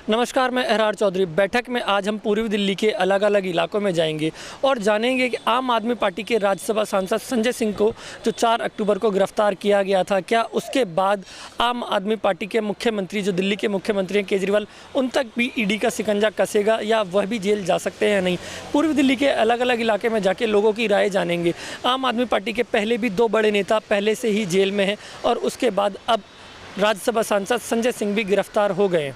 नमस्कार, मैं एहरार चौधरी। बैठक में आज हम पूर्वी दिल्ली के अलग अलग इलाकों में जाएंगे और जानेंगे कि आम आदमी पार्टी के राज्यसभा सांसद संजय सिंह को जो 4 अक्टूबर को गिरफ्तार किया गया था, क्या उसके बाद आम आदमी पार्टी के मुख्यमंत्री जो दिल्ली के मुख्यमंत्री हैं केजरीवाल, उन तक भी ईडी का शिकंजा कसेगा या वह भी जेल जा सकते हैं या नहीं। पूर्वी दिल्ली के अलग अलग इलाके में जाके लोगों की राय जानेंगे। आम आदमी पार्टी के पहले भी 2 बड़े नेता पहले से ही जेल में हैं और उसके बाद अब राज्यसभा सांसद संजय सिंह भी गिरफ्तार हो गए।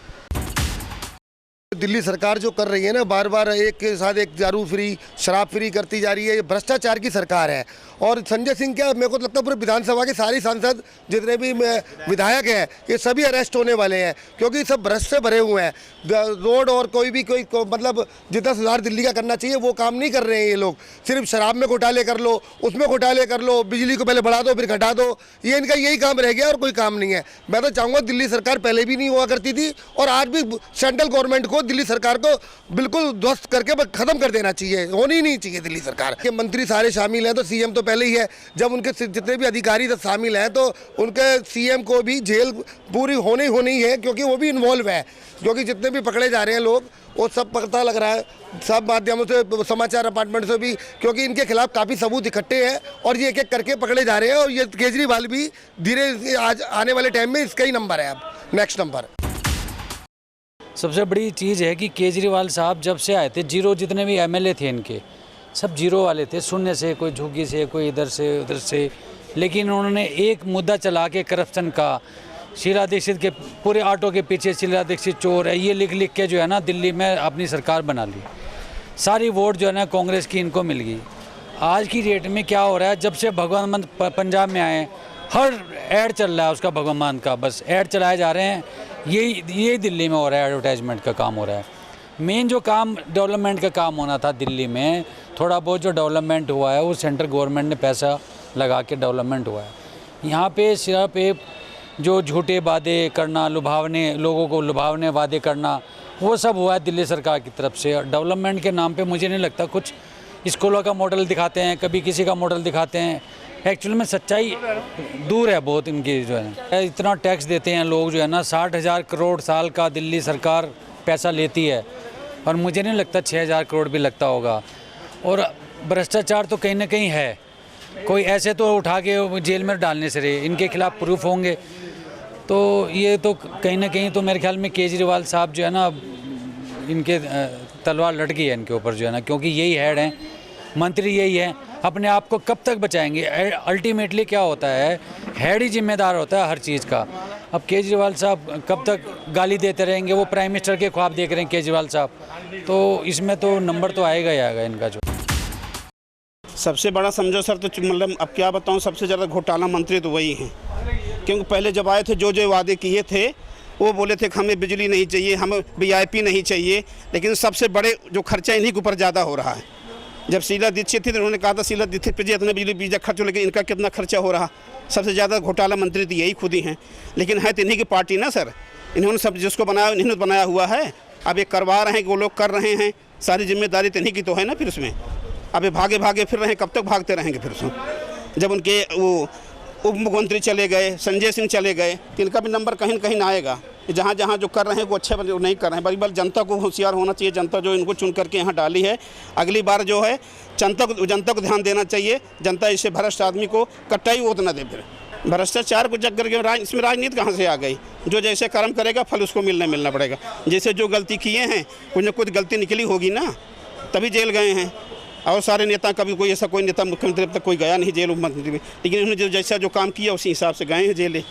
दिल्ली सरकार जो कर रही है ना, बार बार एक के साथ एक दारू फ्री, शराब फ्री करती जा रही है। ये भ्रष्टाचार की सरकार है। और संजय सिंह क्या, मेरे को लगता है पूरे विधानसभा के सारे सांसद जितने भी विधायक हैं ये सभी अरेस्ट होने वाले हैं, क्योंकि सब भ्रष्ट से भरे हुए हैं। रोड और कोई मतलब जितना सुधार दिल्ली का करना चाहिए वो काम नहीं कर रहे हैं ये लोग। सिर्फ शराब में घोटाले कर लो, उसमें घोटाले कर लो, बिजली को पहले बढ़ा दो फिर घटा दो, ये इनका यही काम रह गया और कोई काम नहीं है। मैं तो चाहूँगा, दिल्ली सरकार पहले भी नहीं हुआ करती थी और आज भी सेंट्रल गवर्नमेंट को दिल्ली सरकार को बिल्कुल ध्वस्त करके खत्म कर देना चाहिए। होनी नहीं चाहिए दिल्ली सरकार के मंत्री सारे शामिल हैं, तो सीएम तो पहले ही है। जब उनके जितने भी अधिकारी शामिल हैं तो उनके सीएम को भी जेल पूरी होनी है, क्योंकि वो भी इन्वॉल्व है। क्योंकि जितने भी पकड़े जा रहे हैं लोग वो सब पता लग रहा है सब माध्यमों से, समाचार अपार्टमेंट से भी, क्योंकि इनके खिलाफ काफ़ी सबूत इकट्ठे हैं और ये एक एक करके पकड़े जा रहे हैं। और ये केजरीवाल भी धीरे आज आने वाले टाइम में इसका ही नंबर है, अब नेक्स्ट नंबर। सबसे बड़ी चीज़ है कि केजरीवाल साहब जब से आए थे, जीरो जितने भी एमएलए थे इनके सब जीरो वाले थे, शून्य से, कोई झुग्गी से, कोई इधर से उधर से। लेकिन उन्होंने एक मुद्दा चला के करप्शन का, शीला दीक्षित के पूरे ऑटो के पीछे शीला दीक्षित चोर है, ये लिख लिख के जो है ना दिल्ली में अपनी सरकार बना ली। सारी वोट जो है ना कांग्रेस की इनको मिल गई। आज की डेट में क्या हो रहा है, जब से भगवंत मान पंजाब में आए हर ऐड चल रहा है उसका, भगवंत मान का बस ऐड चलाए जा रहे हैं। यही दिल्ली में हो रहा है, एडवर्टाइजमेंट का काम हो रहा है। मेन जो काम डेवलपमेंट का काम होना था दिल्ली में, थोड़ा बहुत जो डेवलपमेंट हुआ है वो सेंट्रल गवर्नमेंट ने पैसा लगा के डेवलपमेंट हुआ है। यहाँ पे सिर्फ जो झूठे वादे करना, लुभावने, लोगों को लुभावने वादे करना, वो सब हुआ है दिल्ली सरकार की तरफ से। डेवलपमेंट के नाम पे मुझे नहीं लगता, कुछ स्कूलों का मॉडल दिखाते हैं, कभी किसी का मॉडल दिखाते हैं। एक्चुअल में सच्चाई दूर है बहुत इनकी जो है। इतना टैक्स देते हैं लोग जो है ना, 60,000 करोड़ साल का दिल्ली सरकार पैसा लेती है और मुझे नहीं लगता 6,000 करोड़ भी लगता होगा। और भ्रष्टाचार तो कहीं ना कहीं है, कोई ऐसे तो उठा के जेल में डालने से रहे, इनके खिलाफ प्रूफ होंगे। तो ये तो कहीं ना कहीं तो मेरे ख्याल में केजरीवाल साहब जो है ना, इनके तलवार लटकी है इनके ऊपर जो है ना, क्योंकि यही हेड हैं, मंत्री यही है। अपने आप को कब तक बचाएंगे? अल्टीमेटली क्या होता है, हेड ही जिम्मेदार होता है हर चीज़ का। अब केजरीवाल साहब कब तक गाली देते रहेंगे? वो प्राइम मिनिस्टर के ख्वाब देख रहे हैं केजरीवाल साहब, तो इसमें तो नंबर तो आएगा ही आएगा इनका। जो सबसे बड़ा समझो सर, तो मतलब अब क्या बताऊं, सबसे ज़्यादा घोटाला मंत्री तो वही हैं। क्योंकि पहले जब आए थे जो वादे किए थे, वो बोले थे कि हमें बिजली नहीं चाहिए, हमें वीआईपी नहीं चाहिए, लेकिन सबसे बड़े जो खर्चा इन्हीं के ऊपर ज़्यादा हो रहा है। जब शीला दीक्षित थी तो उन्होंने कहा था शीला दीक्षित पे इतना बिजली बीजा खर्च हो, लेकिन इनका कितना खर्चा हो रहा। सबसे ज़्यादा घोटाला मंत्री तो यही खुद ही हैं। लेकिन है तो इन्हीं की पार्टी ना सर, इन्होंने सब जिसको बनाया इन्होंने बनाया हुआ है। अब ये करवा रहे हैं कि वो लोग कर रहे हैं, सारी जिम्मेदारी तो इन्हीं की तो है ना। फिर उसमें अब ये भागे भागे फिर रहे हैं, कब तक भागते रहेंगे? फिर उसमें जब उनके वो उप मुख्यमंत्री चले गए, संजय सिंह चले गए, तो इनका भी नंबर कहीं न कहीं ना आएगा। जहाँ जहाँ जो कर रहे हैं वो अच्छे नहीं कर रहे हैं। बल्कि जनता को होशियार होना चाहिए। जनता जो इनको चुन करके यहाँ डाली है, अगली बार जो है जनता को ध्यान देना चाहिए। जनता इसे भ्रष्ट आदमी को कट्टाई वोट न दे। फिर भ्रष्टाचार को जग करके इसमें राजनीति कहाँ से आ गई? जो जैसे कर्म करेगा फल उसको मिलना पड़ेगा। जैसे जो गलती किए हैं, कुछ न कुछ गलती निकली होगी ना, तभी जेल गए हैं। और सारे नेता, कभी कोई ऐसा कोई नेता मुख्यमंत्री अब तक कोई गया नहीं जेल मुख्यमंत्री में, लेकिन उन्होंने जैसा जो काम किया उसी हिसाब से गए हैं जेल।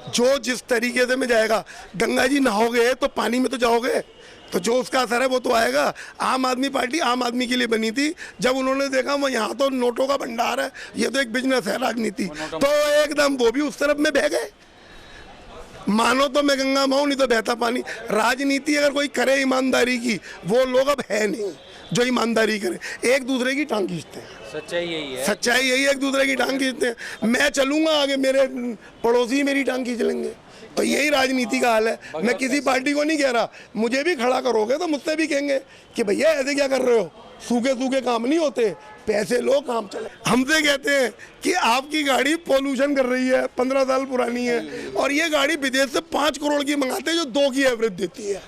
जो जिस तरीके से में जाएगा, गंगा जी नहाओगे तो पानी में तो जाओगे, तो जो उसका असर है वो तो आएगा। आम आदमी पार्टी आम आदमी के लिए बनी थी। जब उन्होंने देखा वो यहाँ तो नोटों का भंडार है, ये तो एक बिजनेस है राजनीति, तो एकदम वो भी उस तरफ में बह गए। मानो तो मैं गंगा माऊं, नहीं तो बहता पानी। राजनीति अगर कोई करे ईमानदारी की, वो लोग अब है नहीं जो ईमानदारी करे। एक दूसरे की टांग खींचते हैं। सच्चाई यही है, सच्चाई यही है, एक दूसरे की टांग खींचते हैं। मैं चलूंगा आगे, मेरे पड़ोसी मेरी टांग खींच लेंगे। तो यही राजनीति का हाल है। मैं किसी पार्टी को नहीं कह रहा, मुझे भी खड़ा करोगे तो मुझसे भी कहेंगे कि भैया ऐसे क्या कर रहे हो, सूखे सूखे काम नहीं होते, पैसे लो, काम चले। हमसे कहते हैं कि आपकी गाड़ी पोल्यूशन कर रही है, 15 साल पुरानी है, और ये गाड़ी विदेश से 5 करोड़ की मंगाते हैं जो 2 की एवरेज देती है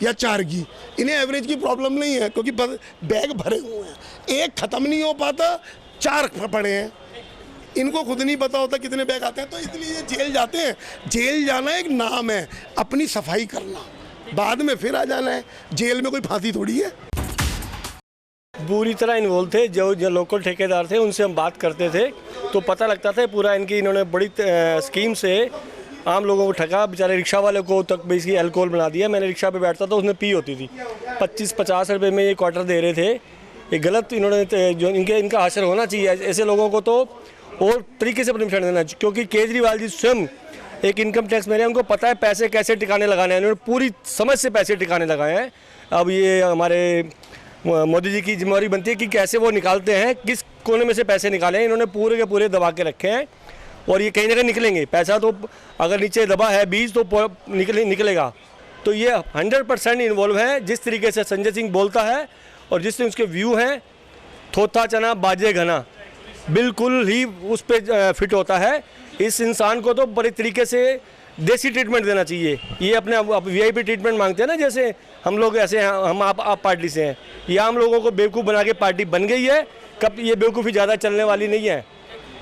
या 4 की। इन्हें एवरेज की प्रॉब्लम नहीं है क्योंकि बैग भरे हुए हैं, एक ख़त्म नहीं हो पाता, 4 पड़े हैं, इनको खुद नहीं पता होता कितने बैग आते हैं, तो इसलिए ये जेल जाते हैं। जेल जाना एक नाम है, अपनी सफाई करना, बाद में फिर आ जाना है। जेल में कोई फांसी थोड़ी है। बुरी तरह इन्वॉल्व थे, जो लोकल ठेकेदार थे उनसे हम बात करते थे तो पता लगता था पूरा इनकी इन्होंने बड़ी स्कीम से आम लोगों को ठगा। बेचारे रिक्शा वाले को तक बेसिकली अल्कोहल बना दिया। मैंने रिक्शा पे बैठता था, उसने पी होती थी, 25-50 रुपये में ये क्वार्टर दे रहे थे। ये गलत इन्होंने जो इनका हासिल होना चाहिए। ऐसे लोगों को तो और तरीके से परमिशन देना चाहिए, क्योंकि केजरीवाल जी स्वयं एक इनकम टैक्स मेरे, उनको पता है पैसे कैसे टिकाने लगाने हैं। इन्होंने पूरी समझ से पैसे टिकाने लगाए हैं। अब ये हमारे मोदी जी की जिम्मेदारी बनती है कि कैसे वो निकालते हैं, किस कोने में से पैसे निकालें। इन्होंने पूरे के पूरे दबा के रखे हैं और ये कहीं ना कहीं निकलेंगे। पैसा तो अगर नीचे दबा है बीज तो निकलेगा। तो ये 100% इन्वॉल्व है। जिस तरीके से संजय सिंह बोलता है और जिस उसके व्यू हैं, थोथा चना बाजे घना, बिल्कुल ही उस पर फिट होता है। इस इंसान को तो बड़े तरीके से देसी ट्रीटमेंट देना चाहिए। ये अपने VIP ट्रीटमेंट मांगते हैं ना, जैसे हम लोग ऐसे हैं, हम आप पार्टी से हैं। ये आम लोगों को बेवकूफ़ बना के पार्टी बन गई है। कब ये बेवकूफ़ी ज़्यादा चलने वाली नहीं है।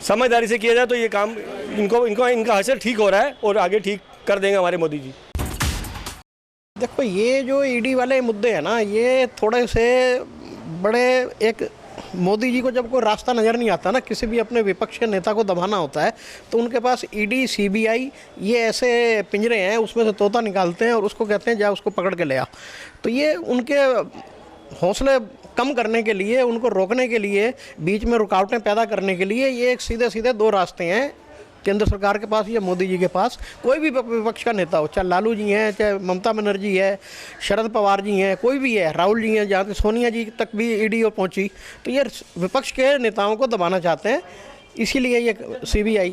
समझदारी से किया जाए तो ये काम इनका हासिल ठीक हो रहा है और आगे ठीक कर देंगे हमारे मोदी जी। देखो, ये जो ईडी वाले मुद्दे हैं ना, ये थोड़े से बड़े, एक मोदी जी को जब कोई रास्ता नज़र नहीं आता ना, किसी भी अपने विपक्ष के नेता को दबाना होता है, तो उनके पास ईडी CBI ये ऐसे पिंजरे हैं, उसमें से तोता निकालते हैं और उसको कहते हैं जा उसको पकड़ के ले आ। तो ये उनके हौसले कम करने के लिए, उनको रोकने के लिए, बीच में रुकावटें पैदा करने के लिए, ये एक सीधे सीधे 2 रास्ते हैं केंद्र सरकार के पास या मोदी जी के पास। कोई भी विपक्ष का नेता हो, चाहे लालू जी हैं, चाहे ममता बनर्जी है, शरद पवार जी हैं, कोई भी है, राहुल जी हैं, जहाँ तक सोनिया जी तक भी ईडी पहुंची, तो ये विपक्ष के नेताओं को दबाना चाहते हैं, इसीलिए ये CBI।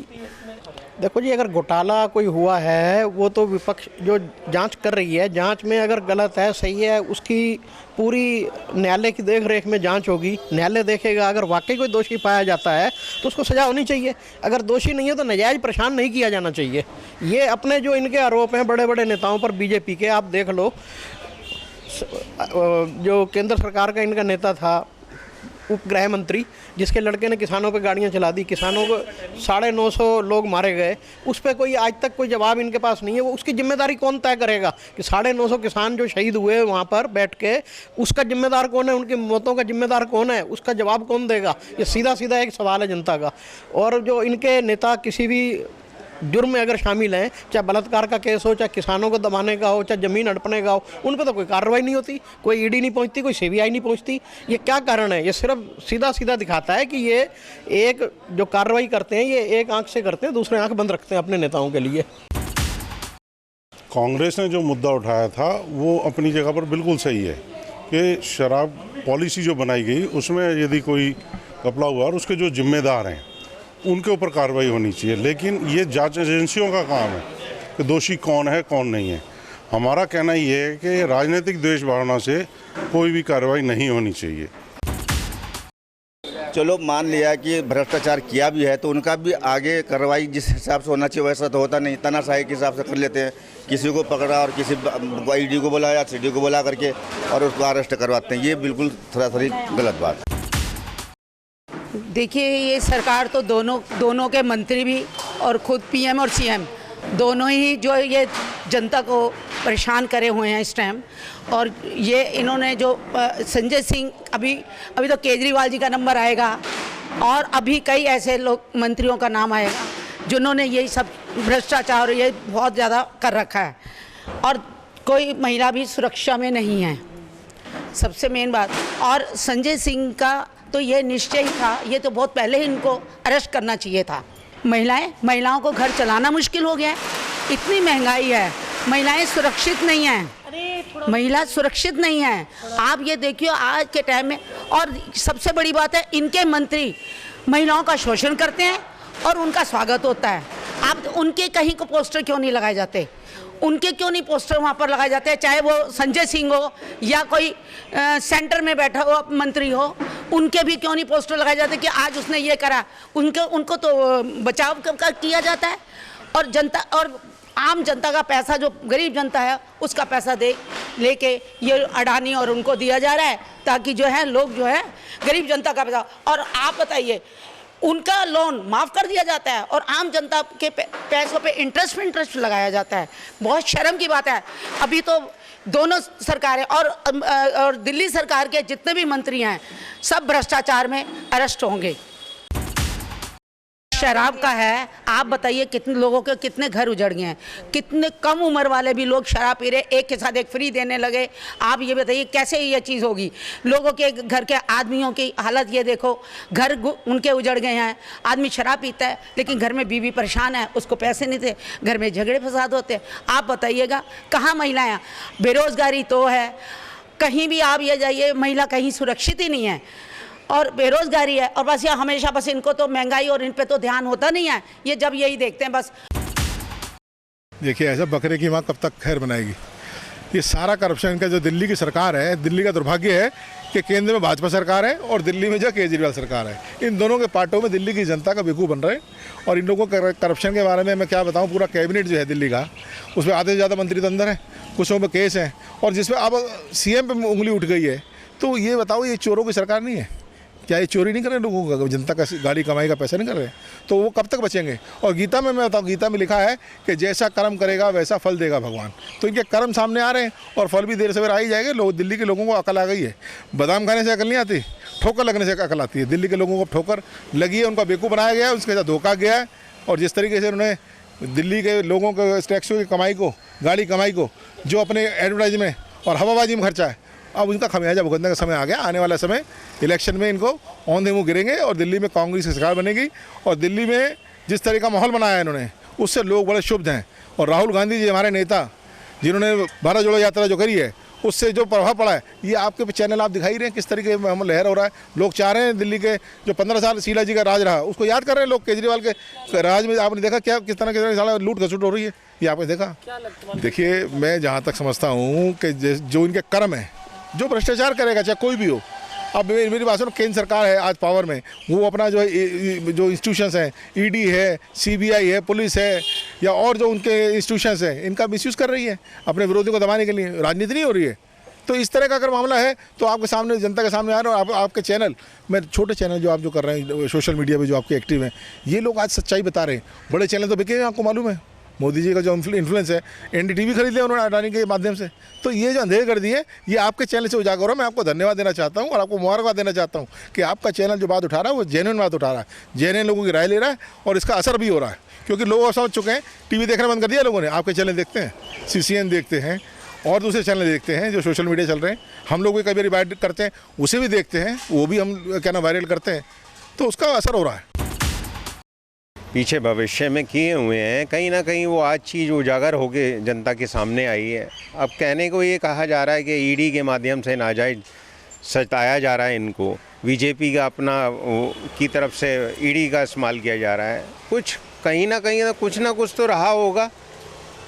देखो जी, अगर घोटाला कोई हुआ है, वो तो विपक्ष जो जांच कर रही है, जांच में अगर गलत है सही है, उसकी पूरी न्यायालय की देख रेख में जांच होगी। न्यायालय देखेगा, अगर वाकई कोई दोषी पाया जाता है तो उसको सज़ा होनी चाहिए। अगर दोषी नहीं है तो नाजायज़ परेशान नहीं किया जाना चाहिए। ये अपने जो इनके आरोप हैं बड़े बड़े नेताओं पर, BJP के, आप देख लो, जो केंद्र सरकार का इनका नेता था, उप गृह मंत्री, जिसके लड़के ने किसानों पे गाड़ियां चला दी, किसानों को 950 लोग मारे गए, उस पर कोई आज तक कोई जवाब इनके पास नहीं है। वो उसकी जिम्मेदारी कौन तय करेगा कि 950 किसान जो शहीद हुए वहाँ पर बैठ के, उसका जिम्मेदार कौन है, उनकी मौतों का जिम्मेदार कौन है, उसका जवाब कौन देगा? ये सीधा सीधा एक सवाल है जनता का। और जो इनके नेता किसी भी जुर्म में अगर शामिल हैं, चाहे बलात्कार का केस हो, चाहे किसानों को दबाने का हो, चाहे ज़मीन हड़पने का हो, उन पर तो कोई कार्रवाई नहीं होती, कोई ईडी नहीं पहुंचती, कोई CBI नहीं पहुंचती। ये क्या कारण है? ये सिर्फ सीधा सीधा दिखाता है कि ये एक जो कार्रवाई करते हैं, ये एक आंख से करते हैं, दूसरे आंख बंद रखते हैं अपने नेताओं के लिए। कांग्रेस ने जो मुद्दा उठाया था वो अपनी जगह पर बिल्कुल सही है कि शराब पॉलिसी जो बनाई गई उसमें यदि कोई घपला हुआ और उसके जो जिम्मेदार हैं उनके ऊपर कार्रवाई होनी चाहिए। लेकिन ये जांच एजेंसियों का काम है कि दोषी कौन है कौन नहीं है। हमारा कहना ये है कि राजनीतिक द्वेष भावना से कोई भी कार्रवाई नहीं होनी चाहिए। चलो मान लिया कि भ्रष्टाचार किया भी है तो उनका भी आगे कार्रवाई जिस हिसाब से होना चाहिए वैसा तो होता नहीं, तानाशाही के हिसाब से कर लेते हैं। किसी को पकड़ा और किसी ईडी को बुलाया, CD को बुला करके और उसको अरेस्ट करवाते हैं। ये बिल्कुल सरासरी गलत बात है। देखिए, ये सरकार तो दोनों के मंत्री भी और खुद PM और CM दोनों ही जो ये जनता को परेशान करे हुए हैं इस टाइम। और ये इन्होंने जो संजय सिंह, अभी तो केजरीवाल जी का नंबर आएगा और अभी कई ऐसे लोग मंत्रियों का नाम आएगा जिन्होंने यही सब भ्रष्टाचार ये बहुत ज़्यादा कर रखा है। और कोई महिला भी सुरक्षा में नहीं है, सबसे मेन बात। और संजय सिंह का तो ये निश्चय ही था, ये तो बहुत पहले ही इनको अरेस्ट करना चाहिए था। महिलाओं को घर चलाना मुश्किल हो गया है, इतनी महंगाई है, महिलाएं सुरक्षित नहीं हैं, महिला सुरक्षित नहीं है। आप ये देखिए आज के टाइम में। और सबसे बड़ी बात है, इनके मंत्री महिलाओं का शोषण करते हैं और उनका स्वागत होता है। आप उनके कहीं को पोस्टर क्यों नहीं लगाए जाते? उनके क्यों नहीं पोस्टर वहाँ पर लगाए जाते हैं? चाहे वो संजय सिंह हो या कोई सेंटर में बैठा हुआ मंत्री हो, उनके भी क्यों नहीं पोस्टर लगाए जाते कि आज उसने ये करा, उनको तो बचाव किया जाता है। और जनता और आम जनता का पैसा, जो गरीब जनता है उसका पैसा लेके ये अडानी और उनको दिया जा रहा है, ताकि जो है लोग जो है गरीब जनता का पैसा, और आप बताइए उनका लोन माफ़ कर दिया जाता है और आम जनता के पैसों पे इंटरेस्ट लगाया जाता है। बहुत शर्म की बात है। अभी तो दोनों सरकारें और दिल्ली सरकार के जितने भी मंत्री हैं सब भ्रष्टाचार में अरेस्ट होंगे। शराब का है, आप बताइए कितने लोगों के कितने घर उजड़ गए हैं, कितने कम उम्र वाले भी लोग शराब पी रहे, एक के साथ एक फ्री देने लगे। आप ये बताइए कैसे ये चीज़ होगी। लोगों के घर के आदमियों की हालत ये देखो, घर उनके उजड़ गए हैं। आदमी शराब पीता है लेकिन घर में बीवी परेशान है, उसको पैसे नहीं थे, घर में झगड़े फसाद होते। आप बताइएगा कहाँ महिलाएँ, बेरोज़गारी तो है, कहीं भी आप ये जाइए महिला कहीं सुरक्षित ही नहीं है और बेरोजगारी है। और बस ये हमेशा बस इनको तो महंगाई और इन पे तो ध्यान होता नहीं है, ये जब यही देखते हैं बस। देखिए ऐसा बकरे की माँ कब तक खैर बनाएगी। ये सारा करप्शन का जो दिल्ली की सरकार है, दिल्ली का दुर्भाग्य है कि केंद्र में भाजपा सरकार है और दिल्ली में जो केजरीवाल सरकार है। इन दोनों के पार्टों में दिल्ली की जनता का बेवकूफ़ बन रहे हैं। और इन लोगों को करप्शन के बारे में मैं क्या बताऊं, पूरा कैबिनेट जो है दिल्ली का, उसमें आधे से ज़्यादा मंत्री तो अंदर हैं, कुछों में केस हैं, और जिसमें अब सीएम पे उंगली उठ गई है। तो ये बताओ, ये चोरों की सरकार नहीं है क्या? ये चोरी नहीं कर रहे लोगों का, जनता का गाड़ी कमाई का पैसा नहीं कर रहे? तो वो कब तक बचेंगे? और गीता में मैं बताऊँ, गीता में लिखा है कि जैसा कर्म करेगा वैसा फल देगा भगवान। तो इनके कर्म सामने आ रहे हैं और फल भी देर सवेर आ ही जाएंगे। लोग, दिल्ली के लोगों को अकल आ गई है। बादाम खाने से अकल नहीं आती, ठोकर लगने से अकल आती है। दिल्ली के लोगों को ठोकर लगी है, उनका बेवकूफ़ बनाया गया है, उसके साथ धोखा गया है। और जिस तरीके से उन्होंने दिल्ली के लोगों को टैक्सों की कमाई को, गाड़ी कमाई को, जो अपने एडवर्टाइज में और हवाबाजी में खर्चा है, अब उनका खमियाजा भुगतने का समय आ गया। आने वाला समय इलेक्शन में इनको औंधे मुँह गिरेंगे और दिल्ली में कांग्रेस की सरकार बनेगी। और दिल्ली में जिस तरह का माहौल बनाया है इन्होंने, उससे लोग बड़े शुभ हैं। और राहुल गांधी जी हमारे नेता, जिन्होंने भारत जोड़ो यात्रा जो करी है, उससे जो प्रभाव पड़ा है, ये आपके चैनल आप दिखाई रहे हैं किस तरीके में हम लहर हो रहा है। लोग चाह रहे हैं दिल्ली के जो 15 साल शीला जी का राज रहा, उसको याद कर रहे हैं लोग। केजरीवाल के राज में आपने देखा क्या, किस तरह के लूट खसुट हो रही है, ये आपने देखा। देखिए, मैं जहाँ तक समझता हूँ कि जो इनके कर्म है, जो भ्रष्टाचार करेगा चाहे कोई भी हो। अब मेरी बात सुनो, केंद्र सरकार है आज पावर में, वो अपना जो इंस्टीट्यूशंस हैं, ईडी है, सीबीआई है, पुलिस है, या और जो उनके इंस्टीट्यूशंस हैं, इनका मिसयूज़ कर रही है अपने विरोधियों को दबाने के लिए। राजनीति नहीं हो रही है। तो इस तरह का अगर मामला है तो आपके सामने, जनता के सामने आ रहा है। और आपके चैनल में, छोटे चैनल जो आप जो कर रहे हैं सोशल मीडिया पे, जो आपके एक्टिव हैं, ये लोग आज सच्चाई बता रहे हैं। बड़े चैनल तो बिके हैं, आपको मालूम है। मोदी जी का जो इन्फ्लुएंस है, एनडीटीवी खरीद लिया उन्होंने अडानी के माध्यम से। तो ये जो अंधेरे कर दिए, ये आपके चैनल से उजागर हो। मैं आपको धन्यवाद देना चाहता हूँ और आपको मुबारकबाद देना चाहता हूँ कि आपका चैनल जो बात उठा रहा है वो जेन्युइन बात उठा रहा है, जेन्युइन लोगों की राय ले रहा है, और इसका असर भी हो रहा है। क्योंकि लोग समझ चुके हैं, टीवी देखना बंद कर दिया लोगों ने। आपके चैनल देखते हैं, CCN देखते हैं और दूसरे चैनल देखते हैं जो सोशल मीडिया चल रहे हैं। हम लोग भी कभी रिवाइड करते हैं, उसे भी देखते हैं, वो भी हम क्या ना वायरल करते हैं। तो उसका असर हो रहा है। पीछे भविष्य में किए हुए हैं, कहीं ना कहीं वो आज चीज़ उजागर होके जनता के सामने आई है। अब कहने को ये कहा जा रहा है कि ईडी के माध्यम से नाजायज सताया जा रहा है इनको, बीजेपी का अपना की तरफ से ईडी का इस्तेमाल किया जा रहा है। कुछ कहीं ना कहीं कुछ ना कुछ तो रहा होगा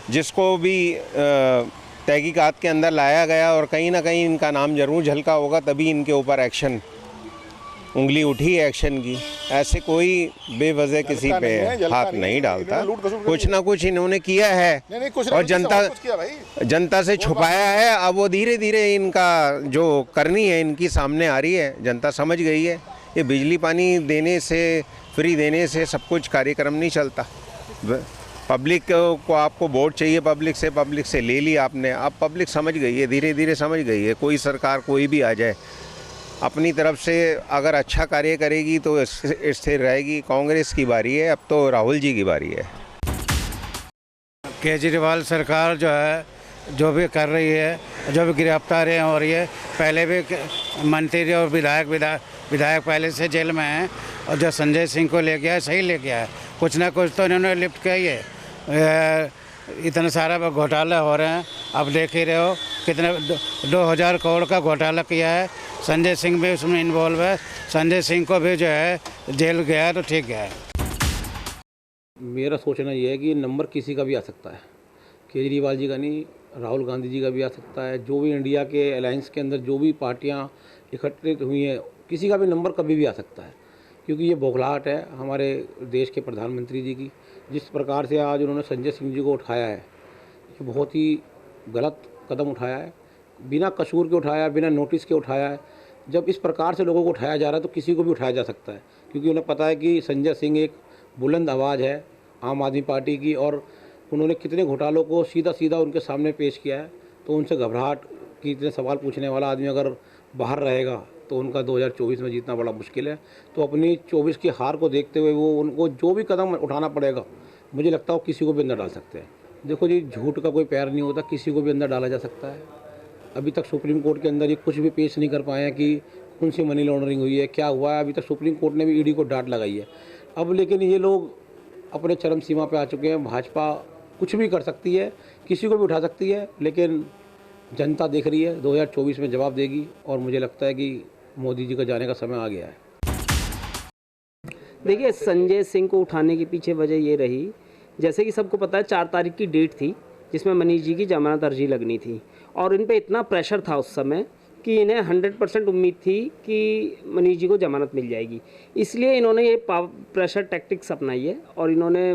जिसको भी तहकीकात के अंदर लाया गया, और कहीं ना कहीं इनका नाम जरूर झलका होगा, तभी इनके ऊपर एक्शन, उंगली उठी है एक्शन की। ऐसे कोई बेवजह किसी पे हाथ नहीं डालता, कुछ ना कुछ इन्होंने किया है और जनता से छुपाया है। अब वो धीरे धीरे इनका जो करनी है इनकी सामने आ रही है, जनता समझ गई है। ये बिजली पानी देने से, फ्री देने से सब कुछ कार्यक्रम नहीं चलता। पब्लिक को आपको वोट चाहिए, पब्लिक से ले लिया आपने, अब पब्लिक समझ गई है, धीरे धीरे समझ गई है। कोई सरकार कोई भी आ जाए, अपनी तरफ से अगर अच्छा कार्य करेगी तो स्थिर रहेगी। कांग्रेस की बारी है, अब तो राहुल जी की बारी है। केजरीवाल सरकार जो है, जो भी कर रही है, जो भी गिरफ्तारियाँ हो रही है, पहले भी मंत्री और विधायक पहले से जेल में हैं, और जो संजय सिंह को ले गया है, सही ले गया है। कुछ ना कुछ तो इन्होंने लिफ्ट किया ही है। इतना सारा घोटाला हो रहे हैं, अब देख ही रहे हो कितने 2000 करोड़ का घोटाला किया है। संजय सिंह भी उसमें इन्वॉल्व है, संजय सिंह को भी जो है जेल गया है तो ठीक गया है। मेरा सोचना ये है कि नंबर किसी का भी आ सकता है, केजरीवाल जी का नहीं, राहुल गांधी जी का भी आ सकता है। जो भी इंडिया के अलायंस के अंदर जो भी पार्टियां इकट्ठित हुई हैं किसी का भी नंबर कभी भी आ सकता है, क्योंकि ये बौखलाहट है हमारे देश के प्रधानमंत्री जी की। जिस प्रकार से आज उन्होंने संजय सिंह जी को उठाया है, ये बहुत ही गलत कदम उठाया है, बिना कसूर के उठाया, बिना नोटिस के उठाया है। जब इस प्रकार से लोगों को उठाया जा रहा है तो किसी को भी उठाया जा सकता है, क्योंकि उन्हें पता है कि संजय सिंह एक बुलंद आवाज़ है आम आदमी पार्टी की, और उन्होंने कितने घोटालों को सीधा सीधा उनके सामने पेश किया है। तो उनसे घबराहट कि इतने सवाल पूछने वाला आदमी अगर बाहर रहेगा तो उनका 2024 में जीतना बड़ा मुश्किल है। तो अपनी 24 की हार को देखते हुए वो उनको जो भी कदम उठाना पड़ेगा, मुझे लगता है वो किसी को भी अंदर डाल सकते हैं। देखो जी, झूठ का कोई पैर नहीं होता, किसी को भी अंदर डाला जा सकता है। अभी तक सुप्रीम कोर्ट के अंदर ये कुछ भी पेश नहीं कर पाए हैं कि कौन सी मनी लॉन्ड्रिंग हुई है, क्या हुआ है। अभी तक सुप्रीम कोर्ट ने भी ईडी को डांट लगाई है। अब लेकिन ये लोग अपने चरम सीमा पे आ चुके हैं। भाजपा कुछ भी कर सकती है, किसी को भी उठा सकती है, लेकिन जनता देख रही है, 2024 में जवाब देगी। और मुझे लगता है कि मोदी जी का जाने का समय आ गया है। देखिए, संजय सिंह को उठाने के पीछे वजह ये रही, जैसे कि सबको पता है 4 तारीख की डेट थी जिसमें मनीष जी की जमानत अर्जी लगनी थी, और इन पे इतना प्रेशर था उस समय कि इन्हें 100% उम्मीद थी कि मनीष जी को जमानत मिल जाएगी। इसलिए इन्होंने ये प्रेशर टैक्टिक्स अपनाई है और इन्होंने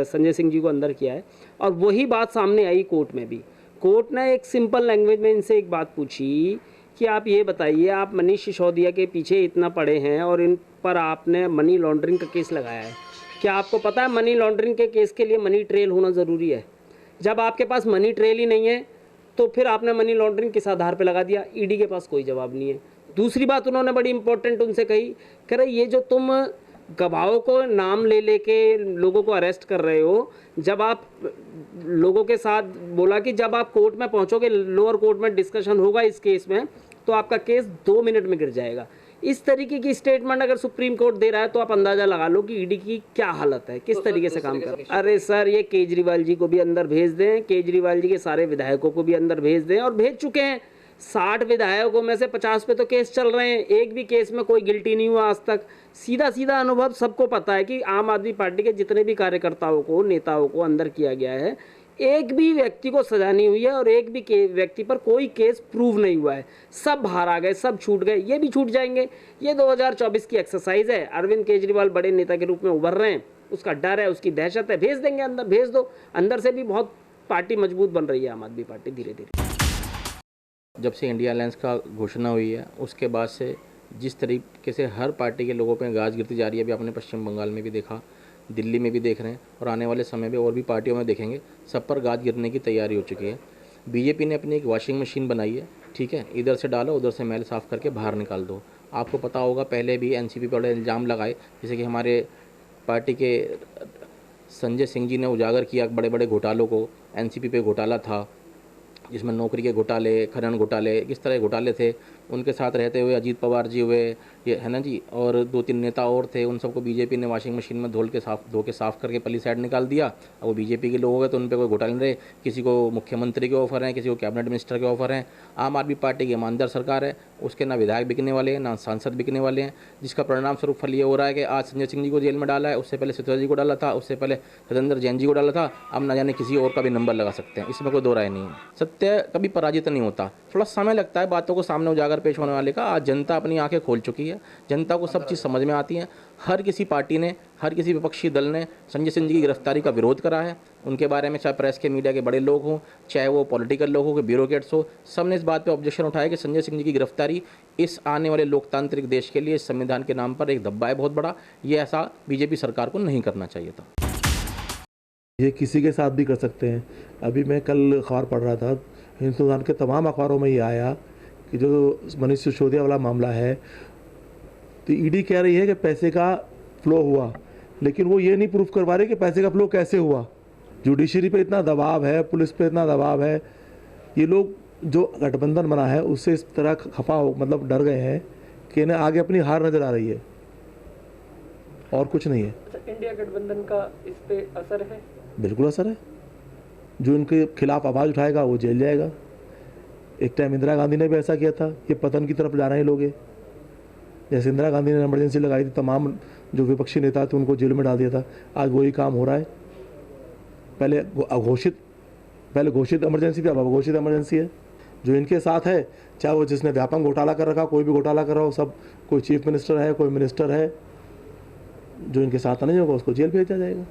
संजय सिंह जी को अंदर किया है। और वही बात सामने आई कोर्ट में भी। कोर्ट ने एक सिंपल लैंग्वेज में इनसे एक बात पूछी कि आप ये बताइए, आप मनीष सिसोदिया के पीछे इतना पड़े हैं और इन पर आपने मनी लॉन्ड्रिंग का केस लगाया है। क्या आपको पता है मनी लॉन्ड्रिंग के केस के लिए मनी ट्रेल होना ज़रूरी है? जब आपके पास मनी ट्रेल ही नहीं है तो फिर आपने मनी लॉन्ड्रिंग किस आधार पे लगा दिया? ईडी के पास कोई जवाब नहीं है। दूसरी बात उन्होंने बड़ी इंपॉर्टेंट उनसे कही, कह रहे ये जो तुम गवाहों को नाम ले लेके लोगों को अरेस्ट कर रहे हो, जब आप लोगों के साथ बोला कि जब आप कोर्ट में पहुंचोगे, लोअर कोर्ट में डिस्कशन होगा इस केस में, तो आपका केस 2 मिनट में गिर जाएगा। इस तरीके की स्टेटमेंट अगर सुप्रीम कोर्ट दे रहा है तो आप अंदाजा लगा लो कि ईडी की क्या हालत है, किस तरीके से काम कर रहे हैं। अरे सर, ये केजरीवाल जी को भी अंदर भेज दें, केजरीवाल जी के सारे विधायकों को भी अंदर भेज दें, और भेज चुके हैं। 60 विधायकों में से 50 पे तो केस चल रहे हैं, एक भी केस में कोई गिल्टी नहीं हुआ आज तक। सीधा सीधा अनुभव सबको पता है कि आम आदमी पार्टी के जितने भी कार्यकर्ताओं को, नेताओं को अंदर किया गया है, एक भी व्यक्ति को सजा नहीं हुई है और एक भी व्यक्ति पर कोई केस प्रूव नहीं हुआ है। सब बाहर आ गए, सब छूट गए, ये भी छूट जाएंगे। ये 2024 की एक्सरसाइज है। अरविंद केजरीवाल बड़े नेता के रूप में उभर रहे हैं, उसका डर है, उसकी दहशत है, भेज देंगे अंदर, भेज दो। अंदर से भी बहुत पार्टी मजबूत बन रही है आम आदमी पार्टी धीरे धीरे। जब से इंडिया अलायंस का घोषणा हुई है उसके बाद से जिस तरीके से हर पार्टी के लोगों पे गाज गिरती जा रही है, अभी आपने पश्चिम बंगाल में भी देखा, दिल्ली में भी देख रहे हैं, और आने वाले समय में और भी पार्टियों में देखेंगे, सब पर गाज गिरने की तैयारी हो चुकी है। बीजेपी ने अपनी एक वॉशिंग मशीन बनाई है, ठीक है, इधर से डालो, उधर से मैल साफ़ करके बाहर निकाल दो। आपको पता होगा पहले भी एनसीपी पर इल्ज़ाम लगाए, जैसे कि हमारे पार्टी के संजय सिंह जी ने उजागर किया बड़े बड़े घोटालों को। एनसीपी पे घोटाला था जिसमें नौकरी के घोटाले, खनन घोटाले, किस तरह घोटाले थे। उनके साथ रहते हुए अजीत पवार जी हुए, ये है ना जी, और 2-3 नेता और थे। उन सबको बीजेपी ने वॉशिंग मशीन में धो के साफ़ करके पली साइड निकाल दिया। अब वो बीजेपी के लोग हो गए तो उन पर कोई घोटाले नहीं रहे। किसी को मुख्यमंत्री के ऑफर हैं, किसी को कैबिनेट मिनिस्टर के ऑफर हैं। आम आदमी पार्टी की ईमानदार सरकार है, उसके ना विधायक बिकने वाले हैं, ना सांसद बिकने वाले हैं, जिसका परिणाम स्वरूप फल ये हो रहा है कि आज संजय सिंह जी को जेल में डाला है, उससे पहले सितोया जी को डाला था, उससे पहले सतेंद्र जैन जी को डाला था, अब ना जाने किसी और का भी नंबर लगा सकते हैं। इसमें कोई दो राय नहीं है। सत्य कभी पराजित नहीं होता, थोड़ा समय लगता है बातों को सामने उजागर पेश होने वाले का। आज जनता अपनी आंखें खोल चुकी है, जनता को सब चीज़ समझ में आती है। हर किसी पार्टी ने, हर किसी विपक्षी दल ने संजय सिंह जी की गिरफ्तारी का विरोध करा है। उनके बारे में चाहे प्रेस के, मीडिया के बड़े लोग हों, चाहे वो पॉलिटिकल लोग हों, ब्यूरोक्रेट्स हो, सब ने इस बात पे ऑब्जेक्शन उठाया कि संजय सिंह जी की गिरफ्तारी इस आने वाले लोकतांत्रिक देश के लिए, इस संविधान के नाम पर एक धब्बा है बहुत बड़ा। ये ऐसा बीजेपी सरकार को नहीं करना चाहिए था। ये किसी के साथ भी कर सकते हैं। अभी मैं कल अखबार पढ़ रहा था, हिंदुस्तान के तमाम अखबारों में ये आया कि जो मनीष सिसोदिया वाला मामला है, तो ईडी कह रही है कि पैसे का फ्लो हुआ, लेकिन वो ये नहीं प्रूफ करवा रहे कि पैसे का फ्लो कैसे हुआ। जुडिशरी पे इतना दबाव है, पुलिस पे इतना दबाव है, ये लोग जो गठबंधन बना है उससे इस तरह खफा हो, मतलब डर गए हैं कि इन्हें आगे अपनी हार नज़र आ रही है और कुछ नहीं है। इंडिया गठबंधन का इस पे असर है? बिल्कुल असर है। जो इनके खिलाफ आवाज़ उठाएगा वो जेल जाएगा। एक टाइम इंदिरा गांधी ने भी ऐसा किया था। ये पतन की तरफ जा रहे हैं लोग। जैसे इंदिरा गांधी ने इमरजेंसी लगाई थी, तमाम जो विपक्षी नेता थे उनको जेल में डाल दिया था। आज वही काम हो रहा है। पहले घोषित इमरजेंसी थी, अब अघोषित इमरजेंसी है। जो इनके साथ है, चाहे वो जिसने व्यापक घोटाला कर रखा, कोई भी घोटाला कर रहा हो, सब कोई चीफ मिनिस्टर है, कोई मिनिस्टर है, जो इनके साथ नहीं होगा उसको जेल भेजा जाएगा।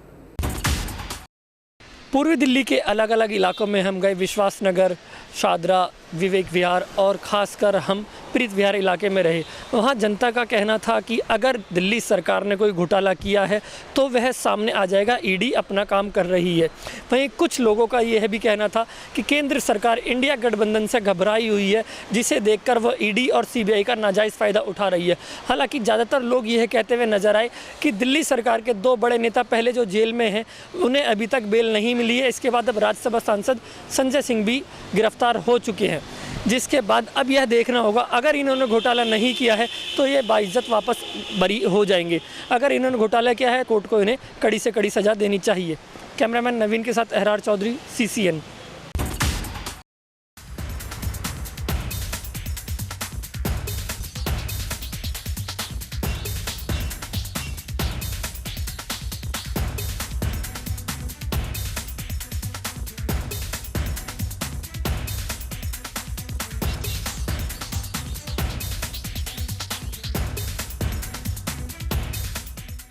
पूर्वी दिल्ली के अलग अलग इलाकों में हम गए, विश्वास नगर, शादरा, विवेक विहार और ख़ासकर हम प्रीत विहार इलाके में रहे। वहाँ जनता का कहना था कि अगर दिल्ली सरकार ने कोई घोटाला किया है तो वह सामने आ जाएगा, ईडी अपना काम कर रही है। वहीं कुछ लोगों का यह भी कहना था कि केंद्र सरकार इंडिया गठबंधन से घबराई हुई है, जिसे देखकर वह ईडी और सीबीआई का नाजायज़ फ़ायदा उठा रही है। हालांकि ज़्यादातर लोग यह कहते हुए नजर आए कि दिल्ली सरकार के 2 बड़े नेता पहले जो जेल में हैं उन्हें अभी तक बेल नहीं मिली है। इसके बाद अब राज्यसभा सांसद संजय सिंह भी गिरफ्तार हो चुके हैं, जिसके बाद अब यह देखना होगा अगर इन्होंने घोटाला नहीं किया है तो ये बाइज्जत वापस बरी हो जाएंगे। अगर इन्होंने घोटाला किया है कोर्ट को इन्हें कड़ी से कड़ी सज़ा देनी चाहिए। कैमरामैन नवीन के साथ अहरार चौधरी, CCN।